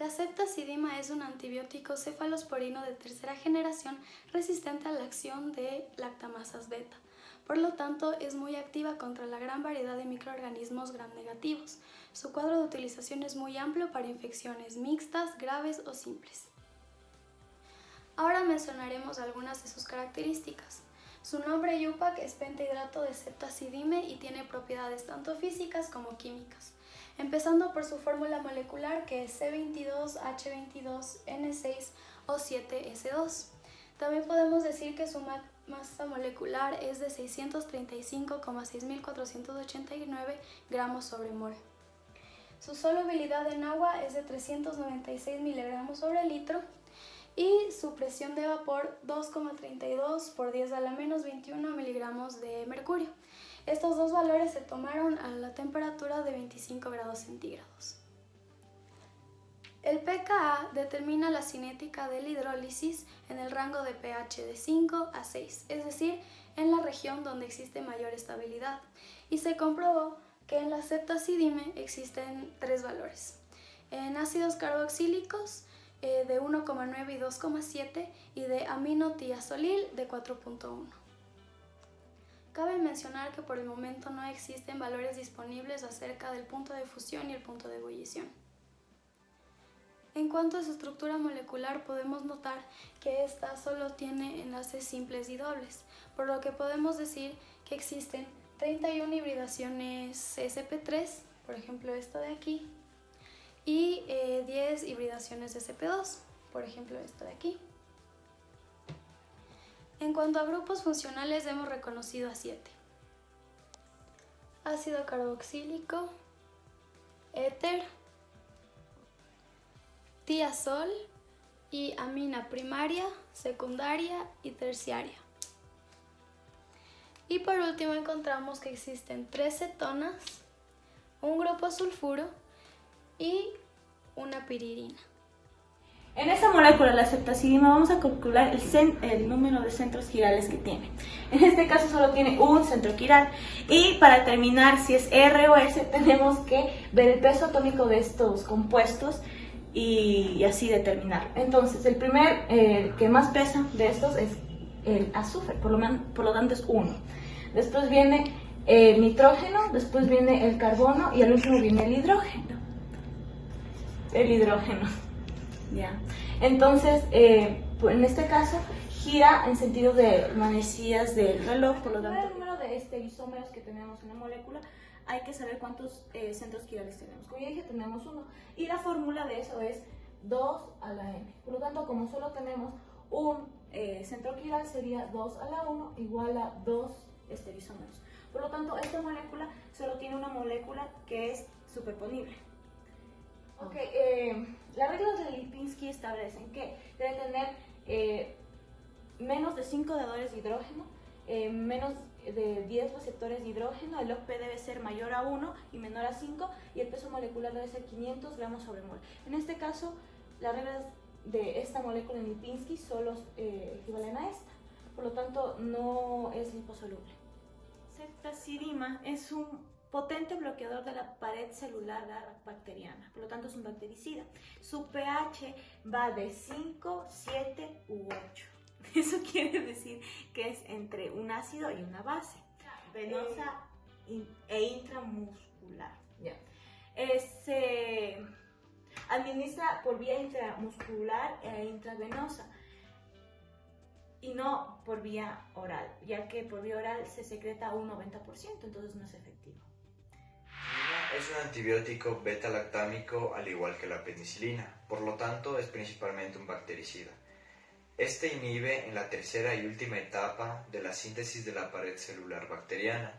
La ceftazidima es un antibiótico cefalosporino de tercera generación resistente a la acción de lactamasas beta. Por lo tanto, es muy activa contra la gran variedad de microorganismos gram-negativos. Su cuadro de utilización es muy amplio para infecciones mixtas, graves o simples. Ahora mencionaremos algunas de sus características. Su nombre IUPAC es pentahidrato de ceftazidime y tiene propiedades tanto físicas como químicas, empezando por su fórmula molecular que es C22H22N6O7S2. También podemos decir que su masa molecular es de 635,6489 gramos sobre mol. Su solubilidad en agua es de 396 miligramos sobre litro y su presión de vapor 2,32 por 10 a la menos 21 miligramos de mercurio. Estos dos valores se tomaron a la temperatura de 25 grados centígrados. El pKa determina la cinética de la hidrólisis en el rango de pH de 5 a 6, es decir, en la región donde existe mayor estabilidad, y se comprobó que en la ceftazidime existen tres valores. En ácidos carboxílicos de 1,9 y 2,7 y de aminotiazolil de 4,1. Cabe mencionar que por el momento no existen valores disponibles acerca del punto de fusión y el punto de ebullición. En cuanto a su estructura molecular, podemos notar que esta solo tiene enlaces simples y dobles, por lo que podemos decir que existen 31 hibridaciones sp3, por ejemplo esta de aquí, y 10 hibridaciones de sp2, por ejemplo esta de aquí. En cuanto a grupos funcionales, hemos reconocido a 7. Ácido carboxílico, éter, tiazol y amina primaria, secundaria y terciaria. Y por último encontramos que existen 3 cetonas, un grupo sulfuro y una piridina. En esta molécula, la ceftazidima, vamos a calcular el número de centros quirales que tiene. En este caso solo tiene un centro quiral. Y para determinar si es R o S, tenemos que ver el peso atómico de estos compuestos y así determinarlo. Entonces, el primer que más pesa de estos es el azufre, por lo tanto es 1. Después viene el nitrógeno, después viene el carbono y al último viene el hidrógeno. Ya. Entonces, pues en este caso, gira en sentido de manecillas del reloj, por lo tanto, el número de isómeros que tenemos en la molécula, hay que saber cuántos centros quirales tenemos. Como ya dije, tenemos 1. Y la fórmula de eso es 2 a la n. Por lo tanto, como solo tenemos un centro quiral, sería 2 a la 1 igual a 2 isómeros. Por lo tanto, esta molécula solo tiene una molécula que es superponible. Ok, las reglas de Lipinski establecen que debe tener menos de 5 dadores de hidrógeno, menos de 10 receptores de hidrógeno, el OP debe ser mayor a 1 y menor a 5 y el peso molecular debe ser 500 gramos sobre mol. En este caso, las reglas de esta molécula en Lipinski solo equivalen a esta, por lo tanto no es liposoluble. Ceftazidima es un potente bloqueador de la pared celular bacteriana, por lo tanto es un bactericida. Su pH va de 5, 7 u 8. Eso quiere decir que es entre un ácido y una base, venosa e intramuscular. Yeah. Se administra por vía intramuscular e intravenosa y no por vía oral, ya que por vía oral se secreta un 90%, entonces no es efectivo. Es un antibiótico beta-lactámico al igual que la penicilina, por lo tanto es principalmente un bactericida. Este inhibe en la tercera y última etapa de la síntesis de la pared celular bacteriana,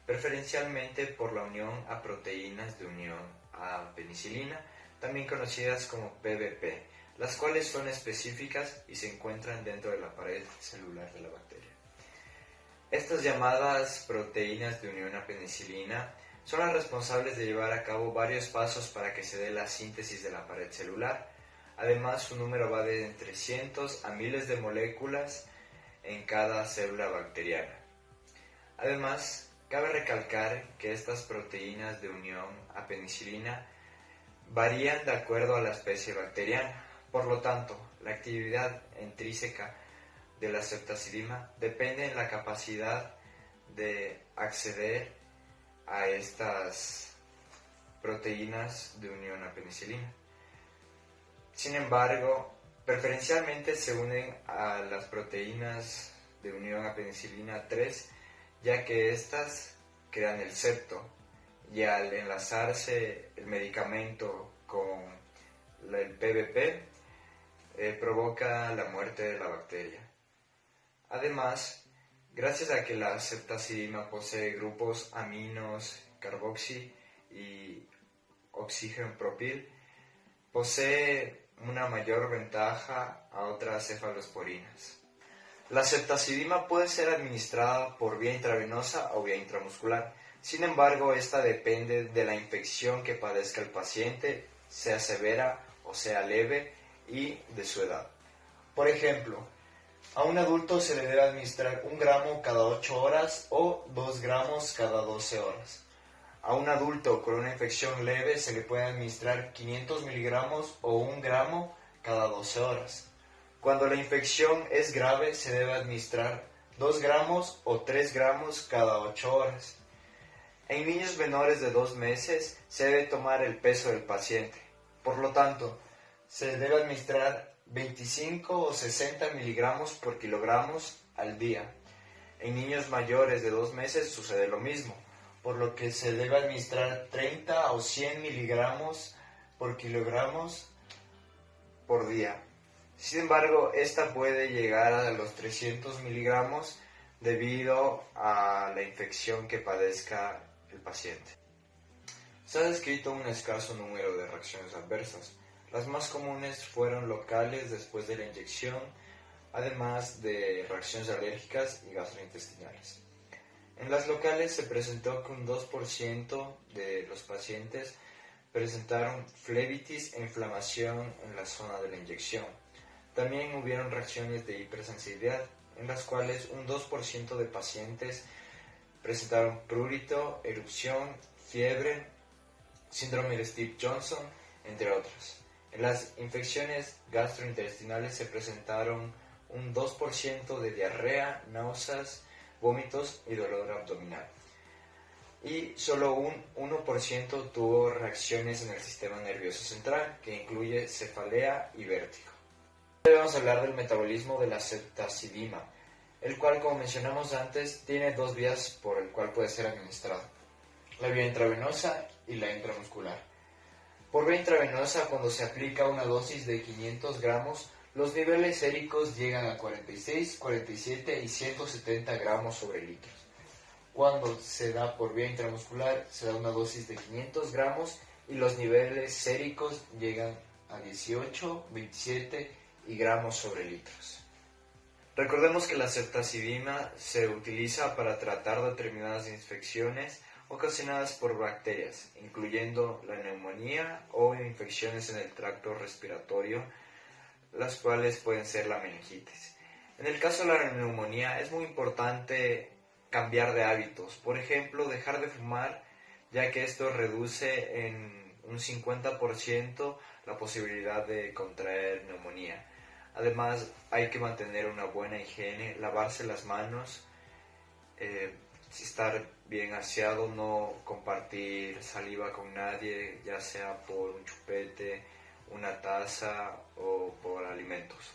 preferencialmente por la unión a proteínas de unión a penicilina, también conocidas como PBP, las cuales son específicas y se encuentran dentro de la pared celular de la bacteria. Estas llamadas proteínas de unión a penicilina son las responsables de llevar a cabo varios pasos para que se dé la síntesis de la pared celular. Además, su número va de entre cientos a miles de moléculas en cada célula bacteriana. Además, cabe recalcar que estas proteínas de unión a penicilina varían de acuerdo a la especie bacteriana. Por lo tanto, la actividad intrínseca de la Ceftazidima depende en la capacidad de acceder a estas proteínas de unión a penicilina. Sin embargo, preferencialmente se unen a las proteínas de unión a penicilina 3, ya que éstas crean el septo, y al enlazarse el medicamento con el PBP, provoca la muerte de la bacteria. Además, gracias a que la ceftazidima posee grupos aminos carboxi y oxígeno propil, posee una mayor ventaja a otras cefalosporinas. La ceftazidima puede ser administrada por vía intravenosa o vía intramuscular. Sin embargo, esta depende de la infección que padezca el paciente, sea severa o sea leve, y de su edad. Por ejemplo, a un adulto se le debe administrar 1 gramo cada 8 horas o 2 gramos cada 12 horas. A un adulto con una infección leve se le puede administrar 500 miligramos o 1 gramo cada 12 horas. Cuando la infección es grave se debe administrar 2 gramos o 3 gramos cada 8 horas. En niños menores de 2 meses se debe tomar el peso del paciente. Por lo tanto, se debe administrar 25 o 60 miligramos por kilogramos al día. En niños mayores de 2 meses sucede lo mismo, por lo que se debe administrar 30 o 100 miligramos por kilogramos por día. Sin embargo, esta puede llegar a los 300 miligramos debido a la infección que padezca el paciente. Se ha descrito un escaso número de reacciones adversas. Las más comunes fueron locales después de la inyección, además de reacciones alérgicas y gastrointestinales. En las locales se presentó que un 2% de los pacientes presentaron flebitis e inflamación en la zona de la inyección. También hubieron reacciones de hipersensibilidad, en las cuales un 2% de pacientes presentaron prurito, erupción, fiebre, síndrome de Stevens-Johnson, entre otras. En las infecciones gastrointestinales se presentaron un 2% de diarrea, náuseas, vómitos y dolor abdominal. Y solo un 1% tuvo reacciones en el sistema nervioso central, que incluye cefalea y vértigo. Hoy vamos a hablar del metabolismo de la ceftazidima, el cual, como mencionamos antes, tiene 2 vías por el cual puede ser administrado: la vía intravenosa y la intramuscular. Por vía intravenosa, cuando se aplica una dosis de 500 gramos, los niveles séricos llegan a 46, 47 y 170 gramos sobre litros. Cuando se da por vía intramuscular, se da una dosis de 500 gramos y los niveles séricos llegan a 18, 27 y gramos sobre litros. Recordemos que la ceftazidima se utiliza para tratar determinadas infecciones ocasionadas por bacterias, incluyendo la neumonía o infecciones en el tracto respiratorio, las cuales pueden ser la meningitis. En el caso de la neumonía es muy importante cambiar de hábitos, por ejemplo, dejar de fumar, ya que esto reduce en un 50% la posibilidad de contraer neumonía. Además, hay que mantener una buena higiene, lavarse las manos, estar bien aseado, no compartir saliva con nadie, ya sea por un chupete, una taza o por alimentos.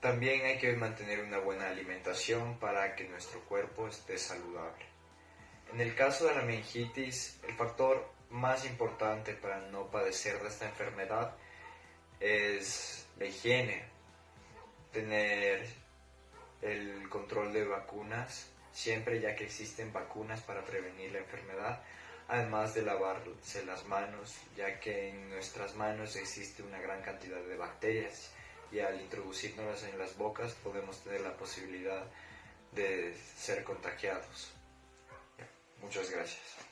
También hay que mantener una buena alimentación para que nuestro cuerpo esté saludable. En el caso de la meningitis, el factor más importante para no padecer de esta enfermedad es la higiene, tener el control de vacunas siempre, ya que existen vacunas para prevenir la enfermedad, además de lavarse las manos, ya que en nuestras manos existe una gran cantidad de bacterias y al introducirnos en las bocas podemos tener la posibilidad de ser contagiados. Muchas gracias.